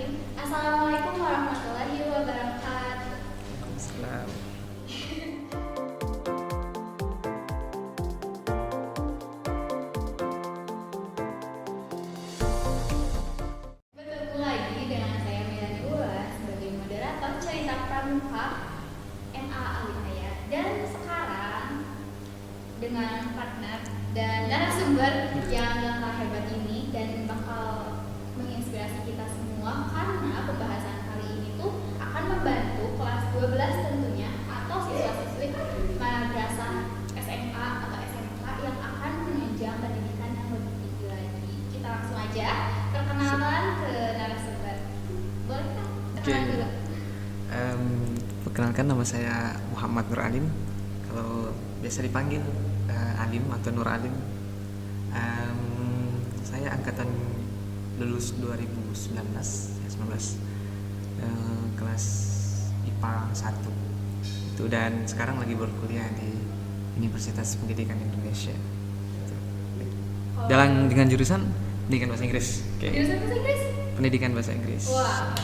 Bismillahirrahmanirrahim. Assalamualaikum warahmatullahi wabarakatuh. Selam. Bertemu lagi dengan saya Melani Ula sebagai moderator cerita pramuka MA Alinaya, dan sekarang dengan partner dan narasumber yang langkah hebat ini dan bakal menginspirasi kita semua, karena pembahasan kali ini tuh akan membantu kelas 12 tentunya, atau siswa-siswi madrasah SMA atau SMK yang akan menunjang pendidikan yang lebih tinggi lagi. Kita langsung aja perkenalan ke narasumber. Boleh kan? Perkenalan dulu. Perkenalkan, nama saya Muhammad Nur Alim. Kalau biasa dipanggil Alim atau Nur Alim. Saya angkatan lulus 2019, ya, 19, kelas IPA 1 itu, dan sekarang lagi berkuliah di Universitas Pendidikan Indonesia. Dengan jurusan pendidikan bahasa Inggris. Jurusan bahasa Inggris? Pendidikan bahasa Inggris. Wah.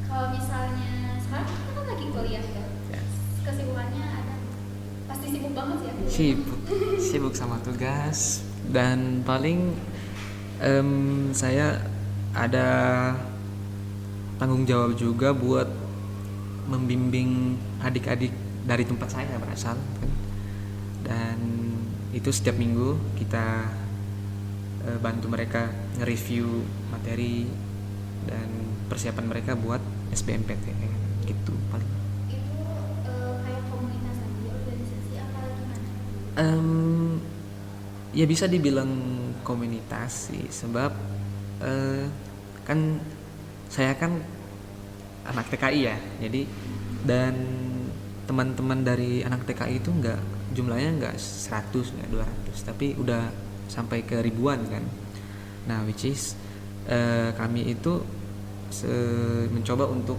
Kalau misalnya sekarang kita kan lagi kuliah ya. Ya. Kesibukannya ada. Pasti sibuk banget ya. Sibuk sama tugas, dan paling saya ada tanggung jawab juga buat membimbing adik-adik dari tempat saya berasal kan. Dan itu setiap minggu kita bantu mereka nge-review materi dan persiapan mereka buat SBMPTN gitu paling. Itu kayak komunitas lagi, organisasi apa gimana? Ya bisa dibilang komunitas sih, sebab kan saya kan anak TKI ya, jadi dan teman-teman dari anak TKI itu jumlahnya nggak 100, nggak 200, tapi udah sampai ke ribuan kan. Nah, which is kami itu mencoba untuk,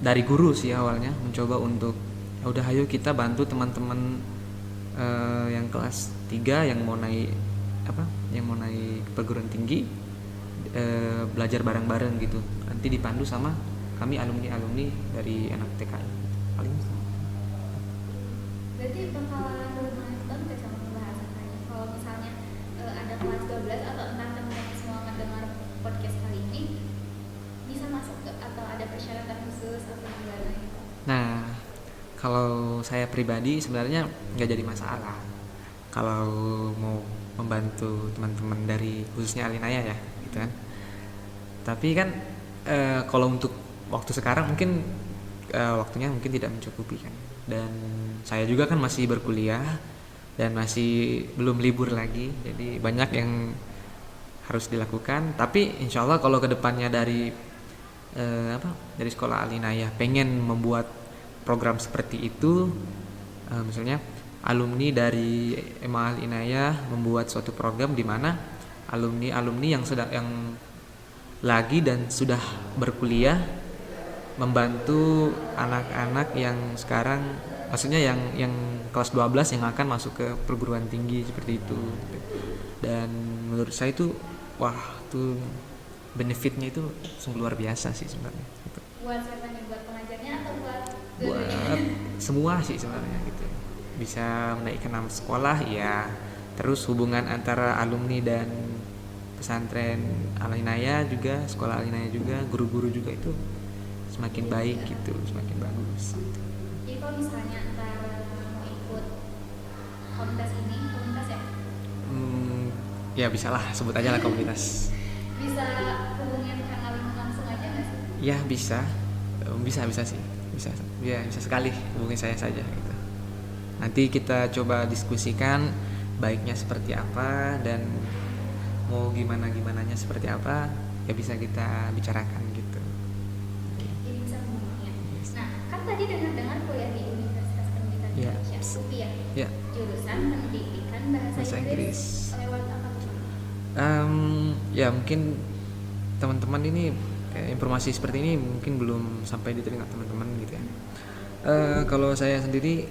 dari guru sih awalnya, mencoba untuk ya udah ayo kita bantu teman-teman yang kelas 3 yang mau naik perguruan tinggi, belajar bareng-bareng gitu. Nanti dipandu sama kami alumni dari anak TKI paling. Berarti bakalan bermanfaat ke sama pembahasan tadi. Kalau misalnya ada kelas 12 atau entah teman-teman semua mendengar podcast kali ini, bisa masuk ke, atau ada persyaratan khusus atau gimana gitu? Nah, kalau saya pribadi sebenarnya nggak jadi masalah kalau mau membantu teman-teman dari khususnya Alinaya ya gitu kan. Tapi kan kalau untuk waktu sekarang mungkin waktunya mungkin tidak mencukupi kan, dan saya juga kan masih berkuliah dan masih belum libur lagi, jadi banyak yang harus dilakukan. Tapi insya Allah kalau kedepannya dari sekolah Alinaya pengen membuat program seperti itu, misalnya alumni dari MA Alinaya membuat suatu program di mana alumni yang lagi dan sudah berkuliah membantu anak-anak yang sekarang, maksudnya yang kelas 12 yang akan masuk ke perguruan tinggi seperti itu. Dan menurut saya itu tuh benefitnya itu sungguh luar biasa sih sebenarnya gitu. Buat siapa nih? Buat pengajarnya atau buat Semua sih sebenarnya gitu. Bisa menaikkan nama sekolah ya, terus hubungan antara alumni dan pesantren Alinaya juga, sekolah Alinaya juga, guru-guru juga itu semakin baik gitu, semakin bagus gitu. Jadi kalau misalnya antara mau ikut komunitas ya, Ya bisalah, sebut aja lah komunitas. bisa hubungin Kang Alim langsung aja nggak sih? Ya bisa sih, bisa sekali hubungi saya saja gitu. Nanti kita coba diskusikan baiknya seperti apa, dan mau gimananya seperti apa, ya bisa kita bicarakan gitu. Jadi bisa hubunginnya. Nah, kan tadi dengar kuliah di Universitas Pendidikan Ya. Indonesia, UPI ya? Ya. Jurusan Pendidikan Bahasa Bahasa Inggris. Inggris. Lewat apa tuh? Ya mungkin teman-teman ini informasi seperti ini mungkin belum sampai di telinga teman-teman gitu ya. Kalau saya sendiri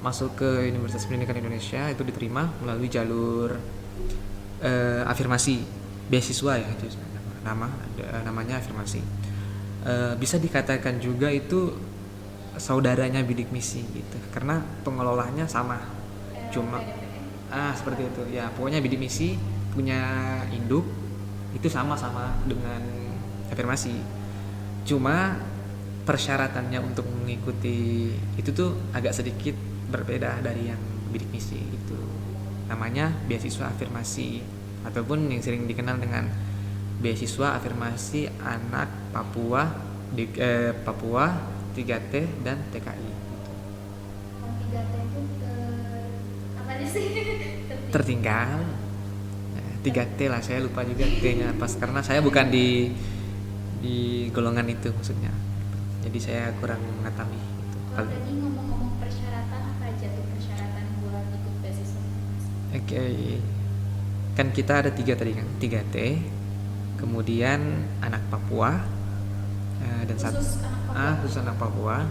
masuk ke Universitas Pendidikan Indonesia itu diterima melalui jalur afirmasi. beasiswa ya itu namanya afirmasi. Bisa dikatakan juga itu saudaranya bidik misi gitu karena pengelolanya sama, cuma seperti itu ya, pokoknya bidik misi punya induk itu sama-sama dengan afirmasi, cuma persyaratannya untuk mengikuti itu tuh agak sedikit berbeda dari yang bidik misi. Itu namanya beasiswa afirmasi ataupun yang sering dikenal dengan beasiswa afirmasi anak Papua di Papua 3T dan TKI gitu. 3T itu apa sih? Tertinggal. 3T lah, saya lupa juga T-nya pas karena saya bukan di golongan itu maksudnya. Jadi saya kurang mengetahui gitu. Kalau tadi ngomong-ngomong persyaratan, apa aja tuh persyaratan buat ikut beasiswa? Oke. Kan kita ada 3 tadi kan, 3T. Kemudian anak Papua dan khusus anak Papua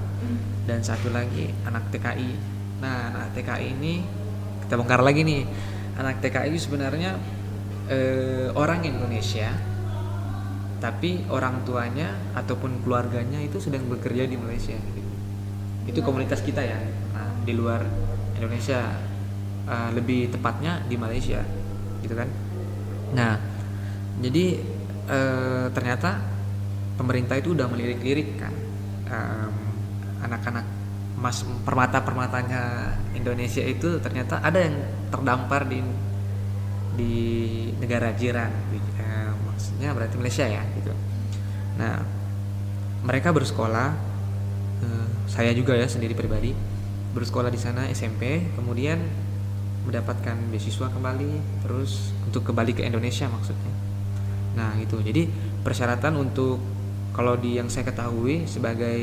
dan satu lagi anak TKI. Nah, anak TKI ini kita bongkar lagi nih. Anak TKI sebenarnya orang Indonesia, tapi orang tuanya ataupun keluarganya itu sedang bekerja di Malaysia. Gitu. Itu komunitas kita ya. Nah, di luar Indonesia, lebih tepatnya di Malaysia, gitu kan. Nah, jadi ternyata pemerintah itu udah melirik-lirik kan anak-anak permata-permatanya Indonesia itu ternyata ada yang terdampar di negara jiran, maksudnya berarti Malaysia ya gitu. Nah, mereka bersekolah, saya juga ya sendiri pribadi bersekolah di sana SMP, kemudian mendapatkan beasiswa kembali, terus untuk kembali ke Indonesia maksudnya. Nah itu, jadi persyaratan untuk kalau yang saya ketahui sebagai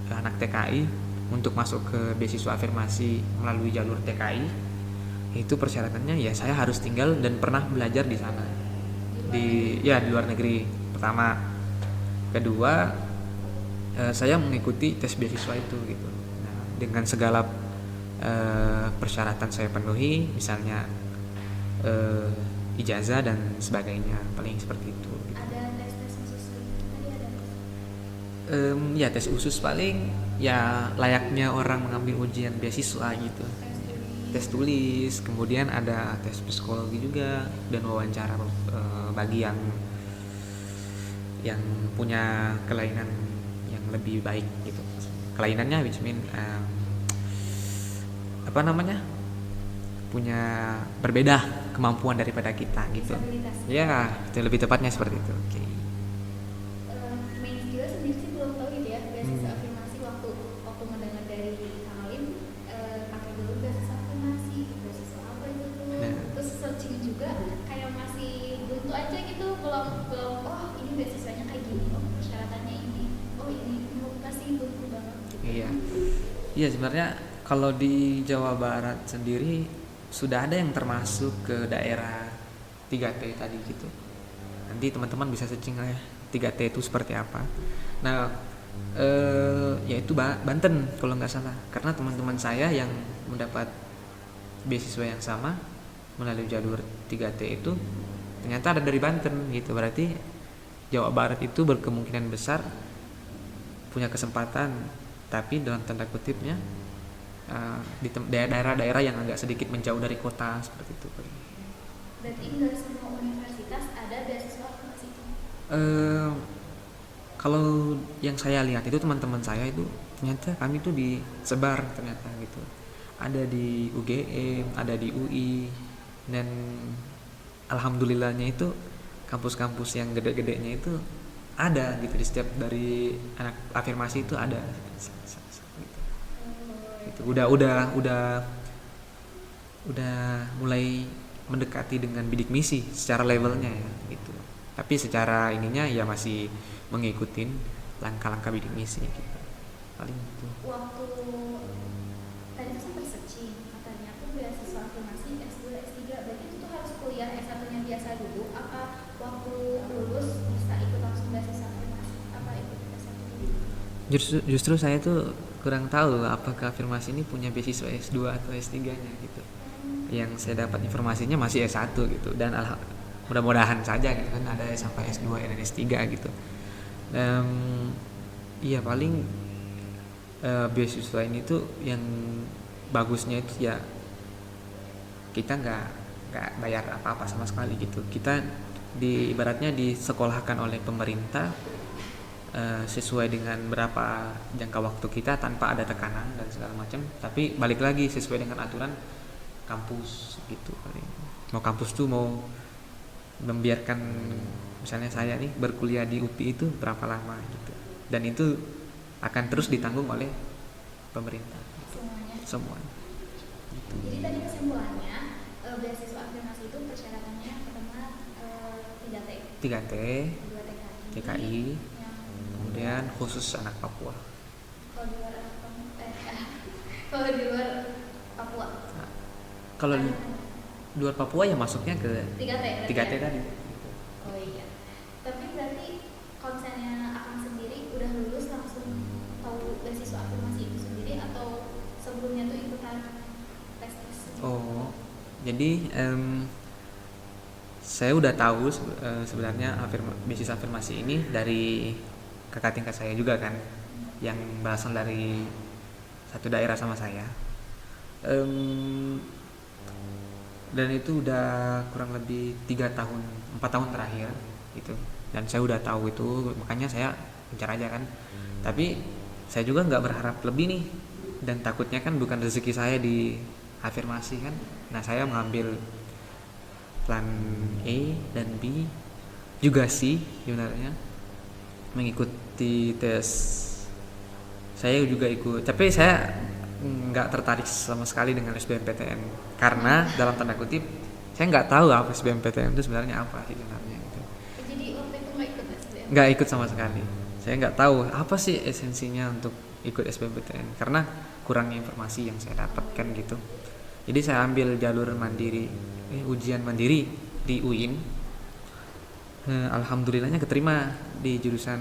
anak TKI untuk masuk ke beasiswa afirmasi melalui jalur TKI itu persyaratannya ya saya harus tinggal dan pernah belajar di sana di luar negeri pertama. Kedua, saya mengikuti tes beasiswa itu gitu. Nah, dengan segala persyaratan saya penuhi, misalnya ijazah dan sebagainya, paling seperti itu gitu. Ada tes khusus tadi ada Ya tes khusus paling ya layaknya orang mengambil ujian beasiswa gitu. Tes tulis, kemudian ada tes psikologi juga dan wawancara bagi yang punya kelainan yang lebih baik gitu. Kelainannya which mean punya berbeda kemampuan daripada kita gitu. Ya, itu lebih tepatnya seperti itu. Oke. Main juga sendiri sih belum tahu gitu ya beasiswa afirmasi waktu mendengar dari Kang Alim pakai dulu beasiswa afirmasi, beasiswa apa itu tuh. Terus searching juga kayak masih buntu aja gitu, belum oh ini beasiswanya kayak gini, oh persyaratannya ini, oh ini masih buntu banget gitu. Iya sebenarnya kalau di Jawa Barat sendiri sudah ada yang termasuk ke daerah 3T tadi gitu. Nanti teman-teman bisa searching lah ya 3T itu seperti apa. Nah, yaitu Banten kalau nggak salah. Karena teman-teman saya yang mendapat beasiswa yang sama melalui jalur 3T itu ternyata ada dari Banten gitu. Berarti Jawa Barat itu berkemungkinan besar punya kesempatan, tapi dalam tanda kutipnya di daerah-daerah yang agak sedikit menjauh dari kota seperti itu. Berarti nggak semua universitas ada beasiswa afirmasi itu? Kalau yang saya lihat itu teman-teman saya itu ternyata kami tuh disebar ternyata gitu. Ada di UGM, ada di UI, dan alhamdulillahnya itu kampus-kampus yang gede-gedenya itu ada gitu di setiap dari anak afirmasi itu ada. Gitu. Udah mulai mendekati dengan bidik misi secara levelnya ya gitu. Tapi secara ininya ya masih mengikuti langkah-langkah bidik misi gitu. Paling itu. Waktu tadi tuh sempat searching katanya tuh beasiswa afirmasi S2 S3, berarti itu tuh harus kuliah S1-nya biasa dulu apa waktu lulus bisa ikut langsung beasiswa afirmasi, apa ikut S1 dulu? Justru saya tuh kurang tahu apakah afirmasi ini punya beasiswa S2 atau S3-nya gitu. Yang saya dapat informasinya masih S1 gitu, dan mudah-mudahan saja gitu kan ada sampai S2 dan S3 gitu. Iya paling beasiswa ini tuh yang bagusnya itu ya kita nggak bayar apa-apa sama sekali gitu. Kita ibaratnya disekolahkan oleh pemerintah sesuai dengan berapa jangka waktu kita tanpa ada tekanan dan segala macam. Tapi balik lagi sesuai dengan aturan kampus gitu. Mau kampus tuh mau membiarkan misalnya saya nih berkuliah di UPI itu berapa lama gitu. Dan itu akan terus ditanggung oleh pemerintah. Semuanya. Gitu. Jadi tadi kesimpulannya beasiswa afirmasi itu persyaratannya pertama 3T. 3T, Kedua TKI, kemudian khusus anak Papua. Kalau di luar kalau di luar Papua. Nah, kalau di luar Papua ya masuknya ke 3T tadi. Oh iya. Tapi berarti kalau misalnya Akang sendiri udah lulus langsung tahu beasiswa afirmasi itu sendiri atau sebelumnya tuh ikutan tes? Oh, jadi saya udah tahu sebenarnya beasiswa afirmasi ini dari kakak tingkat saya juga kan, yang berasal dari satu daerah sama saya. Dan itu udah kurang lebih 4 tahun terakhir gitu. Dan saya udah tahu itu, makanya saya gencar aja kan. Tapi saya juga nggak berharap lebih nih, dan takutnya kan bukan rezeki saya di afirmasi kan. Nah saya mengambil plan A dan B juga sih sebenarnya, mengikuti tes. Saya juga ikut, tapi saya nggak tertarik sama sekali dengan SBMPTN karena dalam tanda kutip saya nggak tahu apa SBMPTN itu sebenarnya apa sih sebenarnya gitu. Jadi waktu itu nggak ikut SBM? Nggak ikut sama sekali. Saya nggak tahu apa sih esensinya untuk ikut SBMPTN karena kurangnya informasi yang saya dapatkan gitu. Jadi saya ambil jalur mandiri, ujian mandiri di UIN. Alhamdulillahnya keterima di jurusan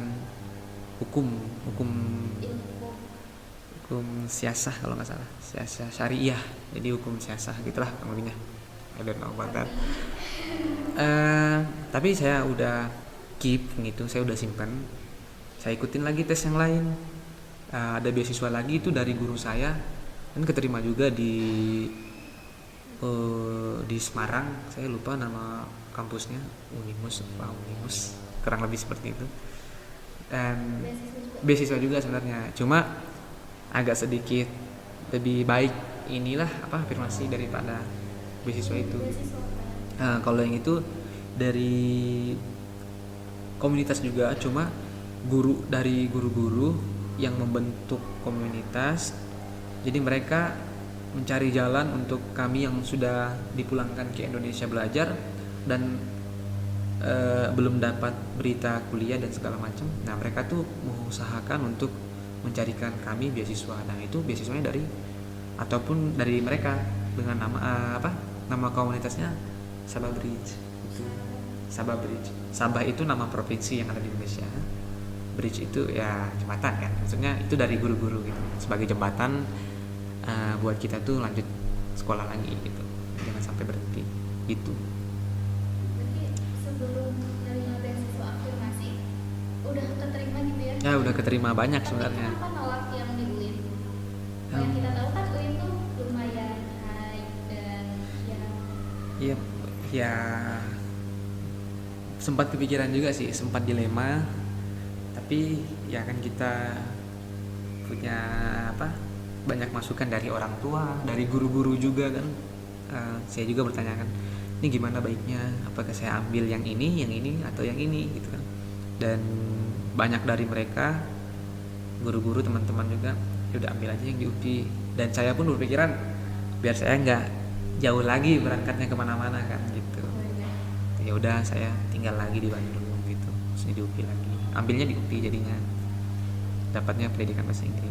hukum siasah kalau nggak salah, siasah syariah, jadi hukum siasah gitulah namanya. I don't know about that. Tapi saya udah keep gitu, saya udah simpan. Saya ikutin lagi tes yang lain. Ada beasiswa lagi itu dari guru saya dan keterima juga di Semarang. Saya lupa nama kampusnya, Unimus, kurang lebih seperti itu. Dan beasiswa juga sebenarnya, cuma agak sedikit lebih baik inilah afirmasi daripada beasiswa itu. Kalau yang itu dari komunitas juga, cuma dari guru-guru yang membentuk komunitas. Jadi mereka mencari jalan untuk kami yang sudah dipulangkan ke Indonesia belajar dan belum dapat berita kuliah dan segala macam. Nah mereka tuh mengusahakan untuk mencarikan kami beasiswa. Nah itu beasiswanya ataupun dari mereka dengan nama komunitasnya Sabah Bridge. Sabah Bridge. Sabah itu nama provinsi yang ada di Indonesia. Bridge itu ya jembatan kan. Maksudnya itu dari guru-guru gitu, sebagai jembatan buat kita tuh lanjut sekolah lagi gitu. Jangan sampai berhenti gitu. Berarti sebelum nerima beasiswa afirmasi udah keterima gitu ya? Ya udah keterima banyak sebenarnya. Tapi kenapa nolak yang di UIN? Yang kita tahu kan UIN tuh lumayan high dan ya sempat kepikiran juga sih, sempat dilema. Tapi ya kan kita punya banyak masukan dari orang tua, dari guru-guru juga kan. Saya juga bertanya kan, ini gimana baiknya, apakah saya ambil yang ini atau yang ini gitu kan. Dan banyak dari mereka guru-guru teman-teman juga udah ambil aja yang di UPI. Dan saya pun berpikiran biar saya nggak jauh lagi berangkatnya kemana-mana kan gitu. Ya udah saya tinggal lagi di Bandung gitu, terus di UPI lagi, ambilnya di UPI jadinya dapatnya pendidikan bahasa Inggris.